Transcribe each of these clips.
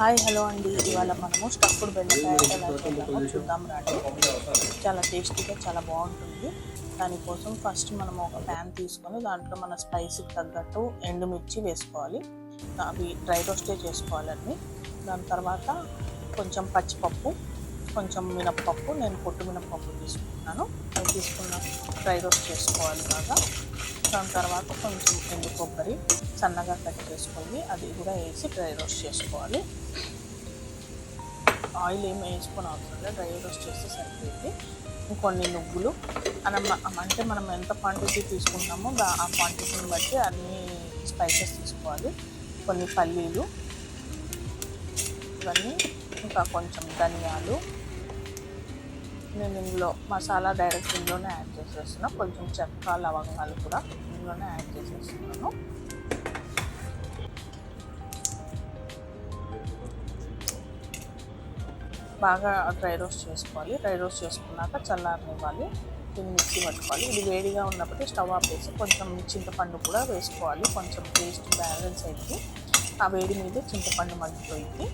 Hi hello అండి. ఇవాళ మనము స్టఫ్డ్ బెండకాయ ఎలా చేద్దామో చూద్దాం రండి. చాలా టేస్టీగా చాలా బాగుంటుంది. దానికోసం ఫస్ట్ మనము ఒక ప్యాన్ తీసుకొని దాంట్లో మన స్పైసీకి తగ్గట్టు ఎండుమిర్చి వేసుకోవాలి. అవి డ్రై రోస్టే చేసుకోవాలండి. దాని తర్వాత కొంచెం పచ్చిపప్పు, కొంచెం మినప్పప్పు, నేను పొట్టు మినప్పప్పు తీసుకుంటున్నాను. అవి తీసుకున్న డ్రై రోస్ట్ చేసుకోవాలి బాగా. దాని తర్వాత కొంచెం ఎండు కొబ్బరి సన్నగా కట్ చేసుకొని అది కూడా వేసి డ్రై రోస్ట్ చేసుకోవాలి. ఆయిల్ ఏమి వేసుకొని అవసరం లేదు, డ్రై రోస్ట్ చేస్తే సరిపోయింది. ఇంకొన్ని నువ్వులు అంటే మనం ఎంత క్వాంటిటీ తీసుకుంటామో ఆ క్వాంటిటీని బట్టి అన్ని స్పైసెస్ తీసుకోవాలి. కొన్ని పల్లీలు ఇవన్నీ, ఇంకా కొంచెం ధనియాలు. నేను ఇందులో మసాలా డైరెక్ట్ ఇందులోనే యాడ్ చేసేస్తున్నాను. కొంచెం చెక్క లవంగాలు కూడా ఇందులోనే యాడ్ చేసేస్తున్నాను. బాగా డ్రై రోస్ట్ చేసుకోవాలి. డ్రై రోస్ట్ చేసుకున్నాక చల్లారనివ్వాలి. దీన్ని మిక్సీ పట్టుకోవాలి. ఇది వేడిగా ఉన్నప్పటికీ స్టవ్ ఆపేసి కొంచెం చింతపండు కూడా వేసుకోవాలి. కొంచెం టేస్ట్ బ్యాలెన్స్ అయింది. ఆ వేడి మీద చింతపండు మగ్గిపోయింది.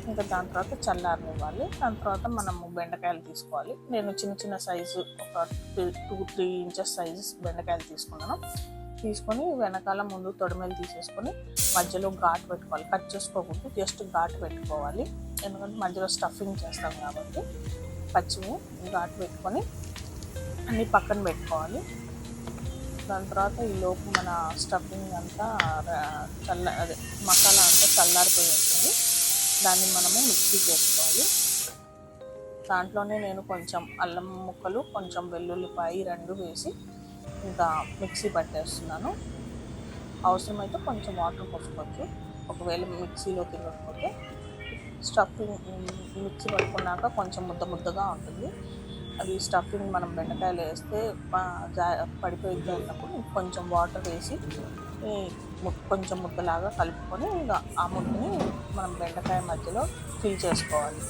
ఇంకా దాని తర్వాత చల్లారనివ్వాలి. దాని తర్వాత మనము బెండకాయలు తీసుకోవాలి. నేను చిన్న చిన్న సైజు ఒక 2-3 ఇంచెస్ సైజు బెండకాయలు తీసుకున్నాను. తీసుకొని వెనకాల ముందు తొడిమెలు తీసేసుకొని మధ్యలో ఘాటు పెట్టుకోవాలి. కట్ చేసుకోకూడదు, జస్ట్ ఘాటు పెట్టుకోవాలి. ఎందుకంటే మధ్యలో స్టఫింగ్ చేస్తాం కాబట్టి పచ్చివి ఘాటు పెట్టుకొని అన్నీ పక్కన పెట్టుకోవాలి. దాని తర్వాత ఈ లోపు మన స్టఫింగ్ అంతా మసాలా అంతా చల్లారిపోయి ఉంటుంది. దాన్ని మనము మిక్సీ చేసుకోవాలి. దాంట్లోనే నేను కొంచెం అల్లం ముక్కలు, కొంచెం వెల్లుల్లిపాయి 2 వేసి ఇంకా మిక్సీ పట్టేస్తున్నాను. అవసరమైతే కొంచెం వాటర్ పోసుకోవచ్చు. ఒకవేళ మిక్సీలో తినకపోతే స్టఫింగ్ మిక్సీ పట్టుకున్నాక కొంచెం ముద్దగా ఉంటుంది. అది స్టఫింగ్ మనం బెండకాయలు వేస్తే పడిపోయిద్ది అన్నప్పుడు కొంచెం వాటర్ వేసి కొంచెం ముద్దలాగా కలుపుకొని ఇంకా ఆ ముద్దని మనం బెండకాయ మధ్యలో ఫిల్ చేసుకోవాలి.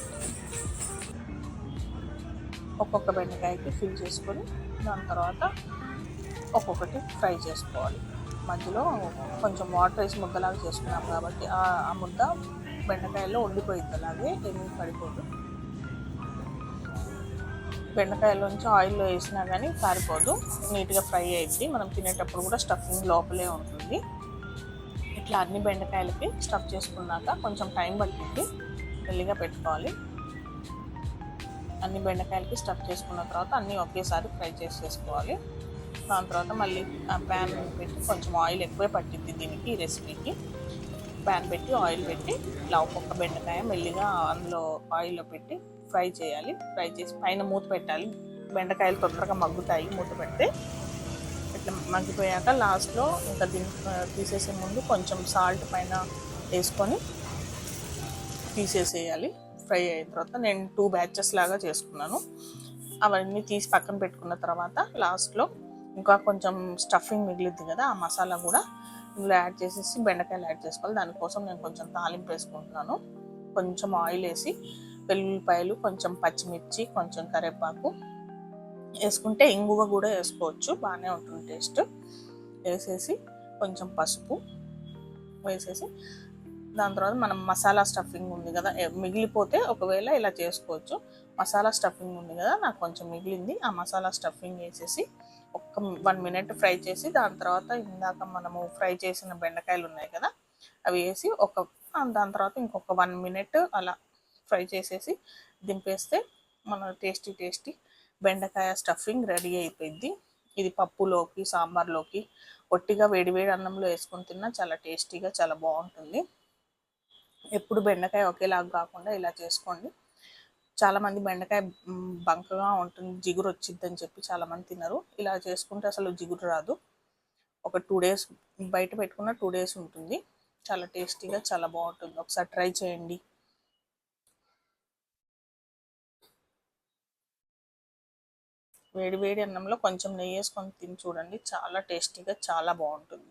ఒక్కొక్క బెండకాయకి ఫిల్ చేసుకొని దాని తర్వాత ఒక్కొక్కటి ఫ్రై చేసుకోవాలి. మధ్యలో కొంచెం వాటర్ వేసి ముద్దలాగా చేసుకున్నాం కాబట్టి ఆ ముద్ద బెండకాయలో ఉండిపోయింది, అలాగే ఏమీ పడిపోదు. బెండకాయలోంచి ఆయిల్లో వేసినా కానీ పారిపోదు, నీట్గా ఫ్రై అయింది. మనం తినేటప్పుడు కూడా స్టఫింగ్ లోపలే ఉంటుంది. ఇట్లా అన్ని బెండకాయలకి స్టఫ్ చేసుకున్నాక కొంచెం టైం పట్టింది, మెల్లిగా పెట్టుకోవాలి. అన్ని బెండకాయలకి స్టఫ్ చేసుకున్న తర్వాత అన్నీ ఒకేసారి ఫ్రై చేసేసుకోవాలి. దాని తర్వాత మళ్ళీ ప్యాన్ పెట్టి కొంచెం ఆయిల్ ఎక్కువే పట్టింది దీనికి, ఈ రెసిపీకి. ప్యాన్ పెట్టి ఆయిల్ పెట్టి ఇలా ఒక్కొక్క బెండకాయ మెల్లిగా అందులో ఆయిల్లో పెట్టి ఫ్రై చేయాలి. ఫ్రై చేసి పైన మూత పెట్టాలి. బెండకాయలు తొందరగా మగ్గుతాయి మూత పెడితే. ఇట్లా మగ్గిపోయాక లాస్ట్లో ఇంకా దీన్ని తీసేసే ముందు కొంచెం సాల్ట్ పైన వేసుకొని తీసేసేయాలి. ఫ్రై అయిన తర్వాత నేను 2 బ్యాచెస్ లాగా చేసుకున్నాను. అవన్నీ తీసి పక్కన పెట్టుకున్న తర్వాత లాస్ట్లో ఇంకా కొంచెం స్టఫింగ్ మిగిలిద్ది కదా, ఆ మసాలా కూడా ఇందులో యాడ్ చేసేసి బెండకాయలు యాడ్ చేసుకోవాలి. దానికోసం నేను కొంచెం తాలింపు వేసుకుంటున్నాను. కొంచెం ఆయిల్ వేసి వెల్లుల్లిపాయలు, కొంచెం పచ్చిమిర్చి, కొంచెం కరివేపాకు వేసుకుంటే ఇంగువ కూడా వేసుకోవచ్చు, బాగానే ఉంటుంది టేస్ట్. వేసేసి కొంచెం పసుపు వేసేసి దాని తర్వాత మనం మసాలా స్టఫింగ్ ఉంది కదా, మిగిలిపోతే ఒకవేళ ఇలా చేసుకోవచ్చు. మసాలా స్టఫింగ్ ఉంది కదా, నాకు కొంచెం మిగిలింది. ఆ మసాలా స్టఫింగ్ వేసేసి ఒక 1 మినిట్ ఫ్రై చేసి దాని తర్వాత ఇందాక మనము ఫ్రై చేసిన బెండకాయలు ఉన్నాయి కదా అవి వేసి దాని తర్వాత ఇంకొక 1 మినిట్ అలా ఫ్రై చేసేసి దింపేస్తే మన టేస్టీ బెండకాయ స్టఫింగ్ రెడీ అయిపోయింది. ఇది పప్పులోకి, సాంబార్లోకి, ఒట్టిగా వేడివేడి అన్నంలో వేసుకొని తిన్నా చాలా టేస్టీగా చాలా బాగుంటుంది. ఎప్పుడు బెండకాయ ఒకేలాగా కాకుండా ఇలా చేసుకోండి. చాలామంది బెండకాయ బంకగా ఉంటుంది, జిగురు వచ్చిద్దని చెప్పి చాలామంది తినరు. ఇలా చేసుకుంటే అసలు జిగురు రాదు. ఒక 2 డేస్ బయట పెట్టుకున్న 2 డేస్ ఉంటుంది. చాలా టేస్టీగా చాలా బాగుంటుంది. ఒకసారి ట్రై చేయండి. వేడి అన్నంలో కొంచెం నెయ్యి వేసుకొని తిని చూడండి, చాలా టేస్టీగా చాలా బాగుంటుంది.